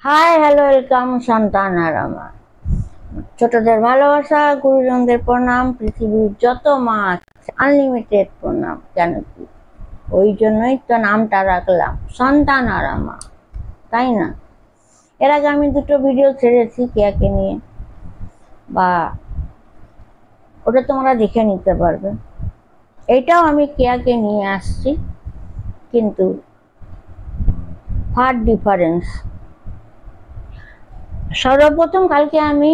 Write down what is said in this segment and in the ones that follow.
Hi hello welcome সন্তান আমার ছোটদের ভালোবাসা, গুরুজনদের প্রণাম, পৃথিবীর যত মা আছে আনলিমিটেড প্রণাম। কেন কি ওই জন্যই তো নামটা রাখলাম সন্তান আর মা, তাই না? এর আগে আমি দুটো ভিডিও ছেড়েছি কেয়াকে নিয়ে, বা ওটা তোমরা দেখে নিতে পারবে। এইটাও আমি কেয়াকে নিয়ে আসছি, কিন্তু ফার ডিফারেন্স। সর্বপ্রথম কালকে আমি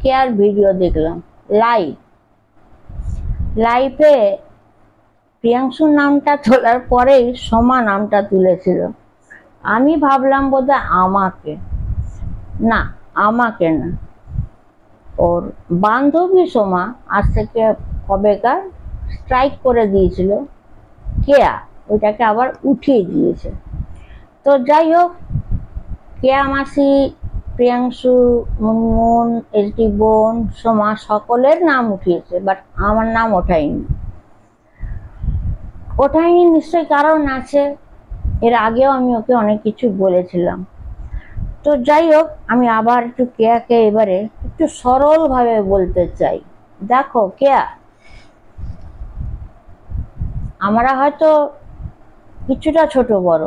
কেয়ার ভিডিও দেখলাম লাইভে প্রিয়াংশুর নামটা তোলার পরেই সোমা নামটা তুলেছিল। আমি ভাবলাম বোধহয় আমাকে না, ওর বান্ধবী সোমা আজ থেকে কবেকার স্ট্রাইক করে দিয়েছিল, কেয়া ওইটাকে আবার উঠিয়ে দিয়েছে। তো যাই হোক, কেয়া মাসি, প্রিয়াংশু, মুনমুন, এলটি বোন, সোমা সকলের নাম উঠিয়েছে, বাট আমার নাম ওঠায়নি নিশ্চয়ই কারণ আছে। এর আগেও আমি ওকে অনেক কিছু বলেছিলাম। তো যাই হোক, আমি আবার একটু কেয়াকে এবারে একটু সরল ভাবে বলতে চাই। দেখো কেয়া, আমরা হয়তো কিছুটা ছোট বড়,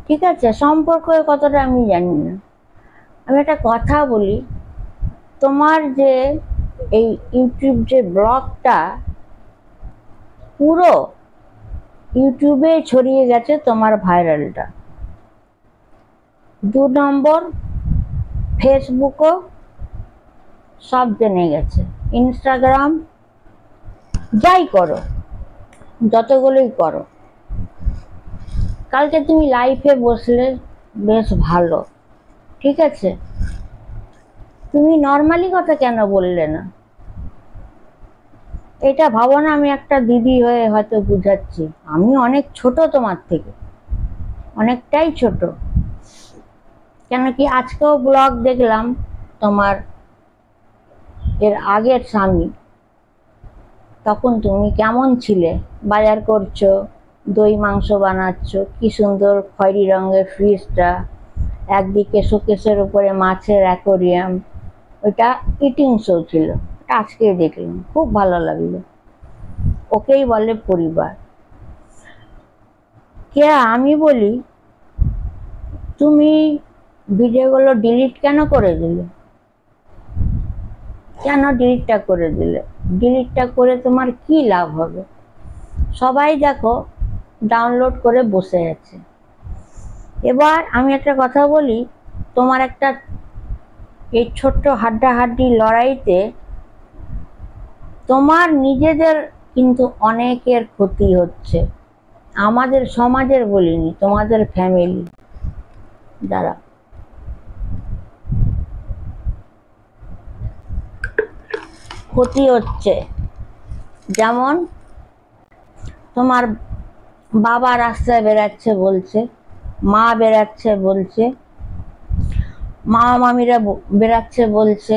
ঠিক আছে, সম্পর্কের কতটা আমি জানি না। আমি একটা কথা বলি, তোমার যে এই ইউটিউব যে ব্লগটা পুরো ইউটিউবে ছড়িয়ে গেছে, তোমার ভাইরালটা। 2 নম্বর, ফেসবুকও সব জেনে গেছে, ইনস্টাগ্রাম, যাই করো, যতগুলোই করো। কালকে তুমি লাইভে বসলে বেশ ভালো, ঠিক আছে, তুমি নর্মালি কথা কেন বললে না? এটা ভাবো না আমি একটা দিদি হয়ে হয়তো বুঝাচ্ছি, আমি অনেক ছোট তোমার থেকে, অনেকটাই ছোট। কেন কি আজকেও ব্লগ দেখলাম তোমার এর আগের স্বামী, তখন তুমি কেমন ছিলে, বাজার করছো, দই মাংস বানাচ্ছ, কি সুন্দর খয়েরি রঙের ফ্রিজটা, একদিকে শোকেসের উপরে মাছের অ্যাকোরিয়াম, ওইটা ইটিং শো ছিল। ওটা আজকে দেখলাম, খুব ভালো লাগলো। ওকেই বলে পরিবার। কে আমি বলি, তুমি ভিডিওগুলো ডিলিট কেন করে দিলে? কেন ডিলিটটা করে দিলে? ডিলিটটা করে তোমার কি লাভ হবে? সবাই দেখো ডাউনলোড করে বসে আছে। এবার আমি একটা কথা বলি, তোমার একটা এই ছোট্ট হাড্ডাহাড্ডি লড়াইতে তোমার নিজেদের কিন্তু অনেকের ক্ষতি হচ্ছে। আমাদের সমাজের বলিনি, তোমাদের ফ্যামিলি দ্বারা ক্ষতি হচ্ছে। যেমন তোমার বাবা রাস্তায় বেরাচ্ছে বলছে, মা বেরাচ্ছে বলছে, মামা মামিরা বেরাচ্ছে বলছে,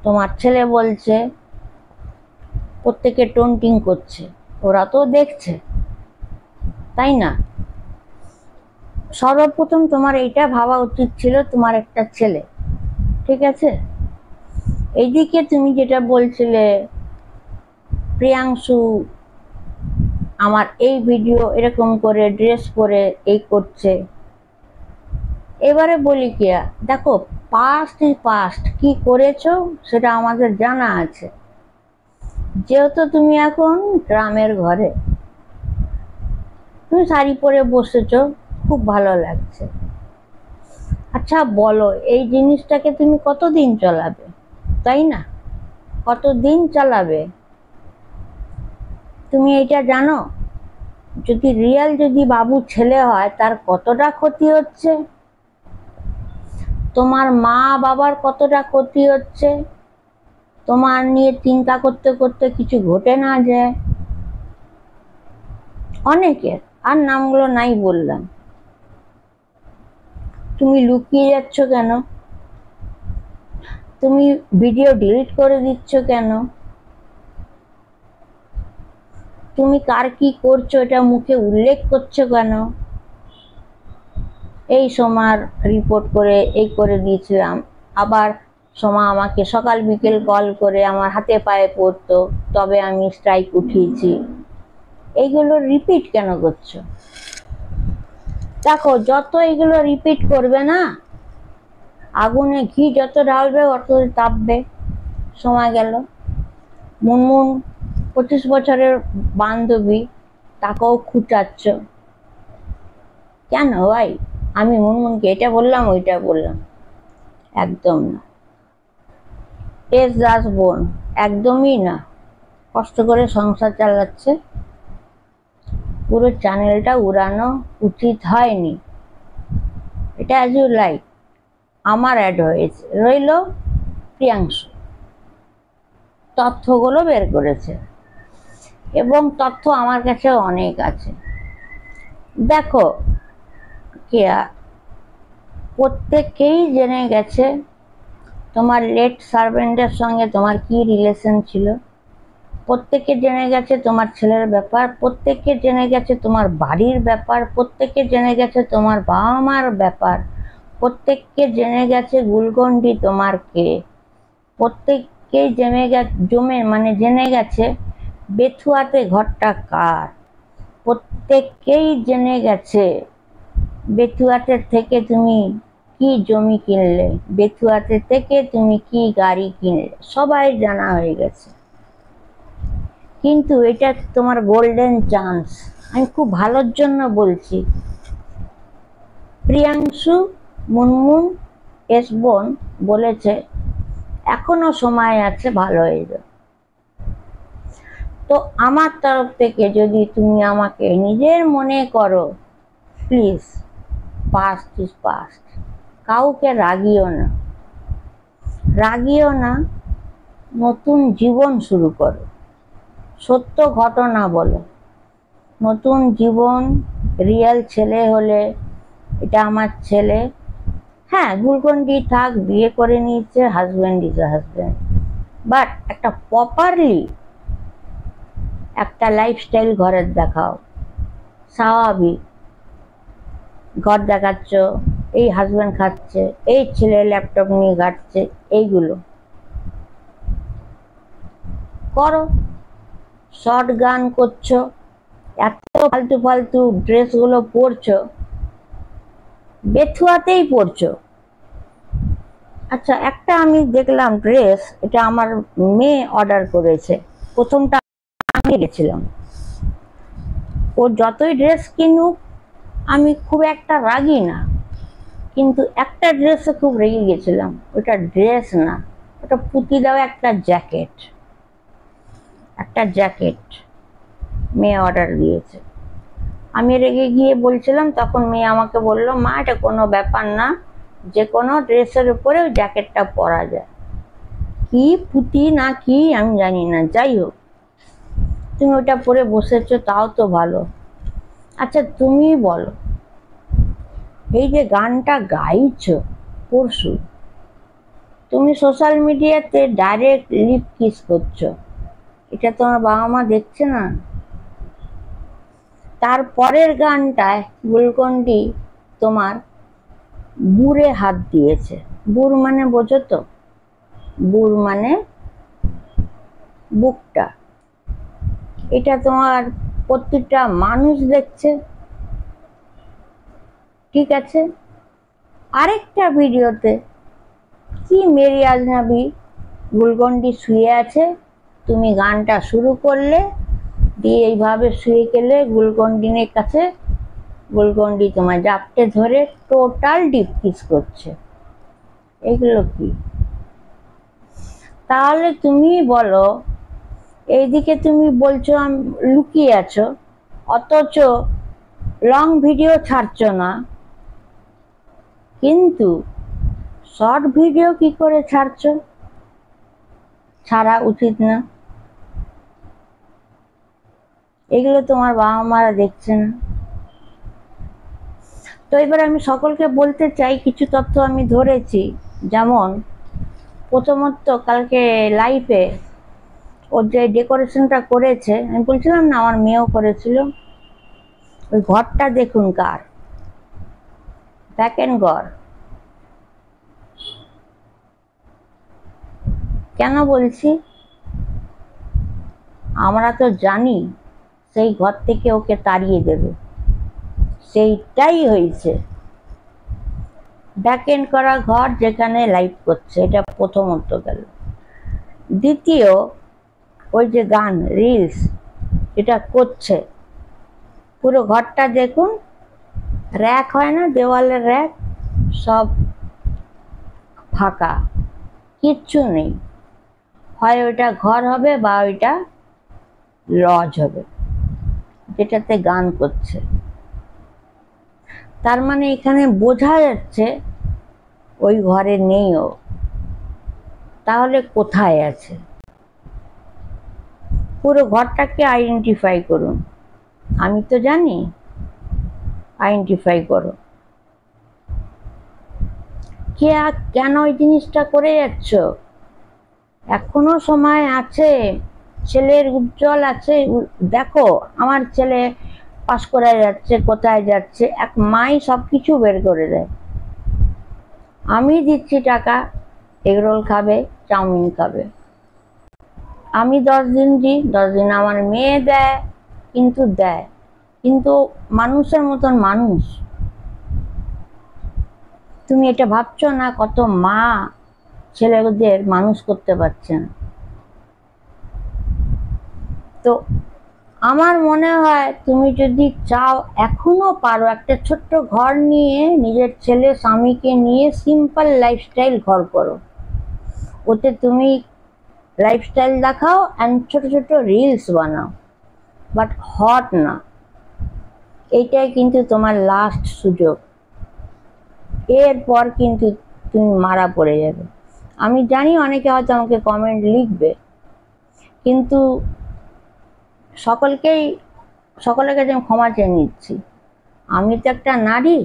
তোমার ছেলে বলছে, প্রত্যেকে টোন্টিং করছে, ওরা তো দেখছে, তাই না? সর্বপ্রথম তোমার এইটা ভাবা উচিত ছিল, তোমার একটা ছেলে, ঠিক আছে। এইদিকে তুমি যেটা বলছিলে প্রিয়াংশু আমার এই ভিডিও এরকম করে ড্রেস পরে এই করছে, এবারে বলি কি, দেখো পাস্ট কি করেছো সেটা আমাদের জানা আছে। যেহেতু তুমি এখন গ্রামের ঘরে, তুমি শাড়ি পরে বসেছো, খুব ভালো লাগছে। আচ্ছা বলো, এই জিনিসটাকে তুমি কতদিন চালাবে, তাই না? কতদিন চালাবে? তুমি এটা জানো যদি বাবু ছেলে হয় তার কতটা ক্ষতি হচ্ছে, তোমার মা বাবার কতটা ক্ষতি হচ্ছে, তোমার নিয়ে চিন্তা করতে করতে কিছু ঘটে না যায় অনেকের, আর নামগুলো নাই বললাম। তুমি লুকিয়ে যাচ্ছ কেন? তুমি ভিডিও ডিলিট করে দিচ্ছ কেন? তুমি কার কি করছো এটা মুখে উল্লেখ করছো কেন? এই সোমার রিপোর্ট করে এই করে দিয়েছিলাম, আবার সোমা আমাকে সকাল বিকেল কল করে আমার হাতে পায়ে পড়তো, তবে আমি স্ট্রাইক উঠিয়েছি। এইগুলো রিপিট কেন করছো? দেখো, যত এগুলো রিপিট করবে না, আগুনে ঘি যত ঢালবে অত তাপবে। সময় গেল। মুনমুন 25 বছরের বান্ধবী, তাকেও খুঁচাচ্ছ কেন ভাই? আমি মুনমুনকে এটা বললাম ওইটা বললাম? একদম না। এস দাস বোন একদমই না, কষ্ট করে সংসার চালাচ্ছে, পুরো চ্যানেলটা উড়ানো উচিত হয়নি। এটা অ্যাজ ইউ লাইক। আমার অ্যাড হয়েছে, রইল প্রিয়াংশু তথ্যগুলো বের করেছে, এবং তথ্য আমার কাছে অনেক আছে। দেখো, কেয়া প্রত্যেকেই জেনে গেছে তোমার লেট সার্ভেন্টের সঙ্গে তোমার কি রিলেশন ছিল, প্রত্যেকে জেনে গেছে তোমার ছেলের ব্যাপার, প্রত্যেকে জেনে গেছে তোমার বাড়ির ব্যাপার, প্রত্যেকে জেনে গেছে তোমার বাবা মার ব্যাপার, প্রত্যেককে জেনে গেছে গুলকন্ডি তোমার কে, প্রত্যেককেই জেনে গেছে বেথুয়াতে ঘরটা কার, প্রত্যেককেই জেনে গেছে বেথুয়াতে থেকে তুমি কি জমি কিনলে, বেথুয়াতে থেকে তুমি কি গাড়ি কিনলে, সবাই জানা হয়ে গেছে। কিন্তু এটা তোমার গোল্ডেন চান্স, আমি খুব ভালোর জন্য বলছি। প্রিয়াংশু মুনমুন এস বোন বলেছে এখনো সময় আছে, ভালো হয়ে যাবে। তো আমার তরফ থেকে যদি তুমি আমাকে নিজের মনে করো, প্লিজ, পাস্ট ইজ পাস্ট। কাউকে রাগিও না, রাগিও না, নতুন জীবন শুরু করো, সত্য ঘটনা বলো, নতুন জীবন। রিয়েল ছেলে হলে এটা আমার ছেলে, হ্যাঁ গুলকন্ডি থাক, বিয়ে করে নিয়েছে, husband is a husband, but একটা প্রপারলি একটা লাইফস্টাইল ঘরের দেখাও, স্বাভাবিক ঘর দেখাচ্ছ, এই হাজব্যান্ড খাচ্ছে, এই ছেলে ল্যাপটপ নিয়ে ঘাটছে, এইগুলো করো। শর্ট গান করছো, এত ফালতু ফালতু ড্রেসগুলো পরছো, বেথুয়াতেই পরছো। আচ্ছা, একটা আমি দেখলাম ড্রেস, এটা আমার মেয়ে অর্ডার করেছে, প্রথমটা আমি গেছিলাম। ও যতই ড্রেস কিনুক আমি খুব একটা রাগি না, কিন্তু একটা ড্রেসে খুব রেগে গেছিলাম। ওটা ড্রেস না, ওটা পুঁতি দেওয়া একটা জ্যাকেট, একটা জ্যাকেট মেয়ে অর্ডার দিয়েছে। আমি রেগে গিয়ে বলছিলাম, তখন মেয়ে আমাকে বললো, মা এটা কোনো ব্যাপার না, যে কোনো ড্রেসের উপরে ওই জ্যাকেটটা পরা যায়। কি পুঁতি না কি আমি জানি না, যাই হোক তুমি ওটা পরে বসেছো, তাও তো ভালো। আচ্ছা তুমি বলো, এই যে গানটা গাইছো পরশু, তুমি সোশ্যাল মিডিয়াতে ডাইরেক্ট লিপ কিস করছো, এটা তোমার বাবা মা দেখছে না? তারপরের গানটায় গুলকন্ডি তোমার বুড়ে হাত দিয়েছে। বুড় মানে বোঝো তো? বুড় মানে বুকটা। এটা তোমার প্রত্যেকটা মানুষ দেখছে, ঠিক আছে? আরেকটা ভিডিওতে কি মেরি আজনবী, গুলকন্ডি শুয়ে আছে, তুমি গানটা শুরু করলে, দিয়ে এইভাবে শুয়ে গেলে গুলকন্ডিনের কাছে, গুলকন্ডি তোমার জাপটে ধরে টোটাল ডিপ কিস করছে। এগুলো কি? তাহলে তুমি বলো, এইদিকে তুমি বলছো আমি লুকিয়ে আছো, অথচ লং ভিডিও ছাড়ছো না, কিন্তু শর্ট ভিডিও কি করে ছাড়ছো? ছাড়া উচিত না, এগুলো তোমার বাবা মারা দেখছে না। তো এবার আমি সকলকে বলতে চাই, কিছু তথ্য আমি ধরেছি, যেমন প্রথমত কালকে লাইফে ওর যে ডেকোরেশনটা করেছে, আমি বলছিলাম না আমার মেয়েও করেছিল, ওই ঘরটা দেখুন কার, ভ্যাকেন্ট ঘর। কেন বলছি? আমরা তো জানি সেই ঘর থেকে ওকে তাড়িয়ে দেবে, সেইটাই হয়েছে। ভ্যাকেন্ট করা ঘর যেখানে লাইভ করছে, এটা প্রথমত গেল। দ্বিতীয়, ওই যে গান রিলস এটা করছে, পুরো ঘরটা দেখুন, র্যাক হয় না, দেওয়ালের র্যাক, সব ফাঁকা, কিচ্ছু নেই। হয় ওইটা ঘর হবে বা ওইটা লজ হবে যেটাতে গান করছে। তার মানে এখানে বোঝা যাচ্ছে ওই ঘরে নেই ও। তাহলে কোথায় আছে? পুরো ঘরটাকে আইডেন্টিফাই করুন। আমি তো জানি, আইডেন্টিফাই করো। কেন ওই জিনিসটা করে যাচ্ছ? এখনো সময় আছে, ছেলের উজ্জ্বল আছে। দেখো আমার ছেলে পাস করে যাচ্ছে, কোথায় যাচ্ছে, এক মাই সবকিছু বের করে দেয়। আমি দিচ্ছি টাকা, এগরোল খাবে, চাউমিন খাবে। আমি 10 দিন দিই, 10 দিন আমার মেয়ে দেয়, কিন্তু মানুষের মতন মানুষ। তুমি এটা ভাবছো না কত মা ছেলেদের মানুষ করতে পারছে না? তো আমার মনে হয় তুমি যদি চাও, এখনো পারো, একটা ছোট্ট ঘর নিয়ে নিজের ছেলে স্বামীকে নিয়ে সিম্পল লাইফস্টাইল ঘর করো। ওতে তুমি লাইফস্টাইল দেখাও অ্যান্ড ছোট ছোট রিলস বানাও, বাট হট না। এইটাই কিন্তু তোমার লাস্ট সুযোগ। এরপর কিন্তু তুমি মারা পড়ে যাবে। আমি জানি অনেকে হয়তো আমাকে কমেন্ট লিখবে, কিন্তু সকলের কাছে আমি ক্ষমা চেয়ে নিচ্ছি। আমি তো একটা নারী,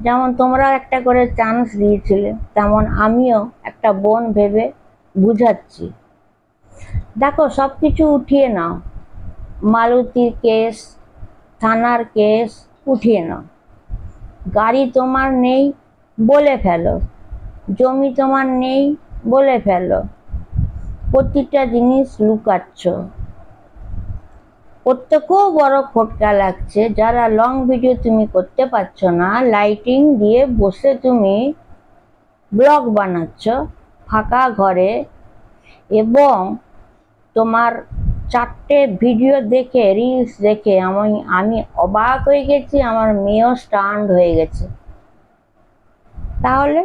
যেমন তোমরা একটা করে চান্স দিয়েছিলে, তেমন আমিও একটা বোন ভেবে বুঝাচ্ছি। দেখো, সবকিছু উঠিয়ে নাও, মালতীর কেস, থানার কেস উঠিয়ে নাও। গাড়ি তোমার নেই বলে ফেলো, জমি তোমার নেই বলে ফেলো, প্রতিটা জিনিস লুকাচ্ছ। প্রত্যেকেও বড় খটকা লাগছে। যারা লং ভিডিও তুমি করতে পারছো না, লাইটিং দিয়ে বসে তুমি ব্লগ বানাচ্ছ ফাঁকা ঘরে, এবং তোমার 4টে ভিডিও দেখে, রিলস দেখে আমি অবাক হয়ে গেছি, আমার মেয়েও স্টান্ড হয়ে গেছে। তাহলে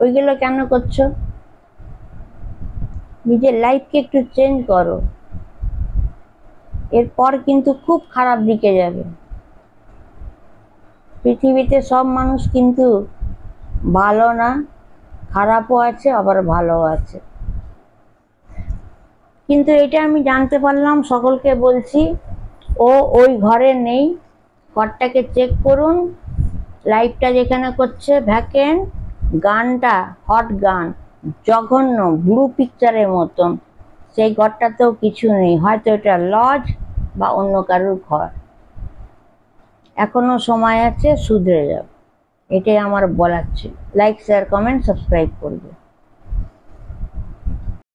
ওইগুলো কেন করছো? নিজের লাইফকে একটু চেঞ্জ করো, এরপর কিন্তু খুব খারাপ দিকে যাবে। পৃথিবীতে সব মানুষ কিন্তু ভালো না, খারাপও আছে আবার ভালো আছে। কিন্তু এটা আমি জানতে পারলাম, সকলকে বলছি, ও ওই ঘরে নেই। ঘরটাকে চেক করুন, লাইভটা যেখানে করছে ভ্যাকেন্ট, গানটা হট গান, জঘন্য ব্লু পিকচারের মতন, সেই ঘরটাতেও কিছু নেই। হয়তো এটা লজ বা অন্য কারোর ঘর। এখনো সময় আছে, শুধরে যাও। এটাই আমার বলার ছিল। লাইক, শেয়ার, কমেন্ট, সাবস্ক্রাইব করবে।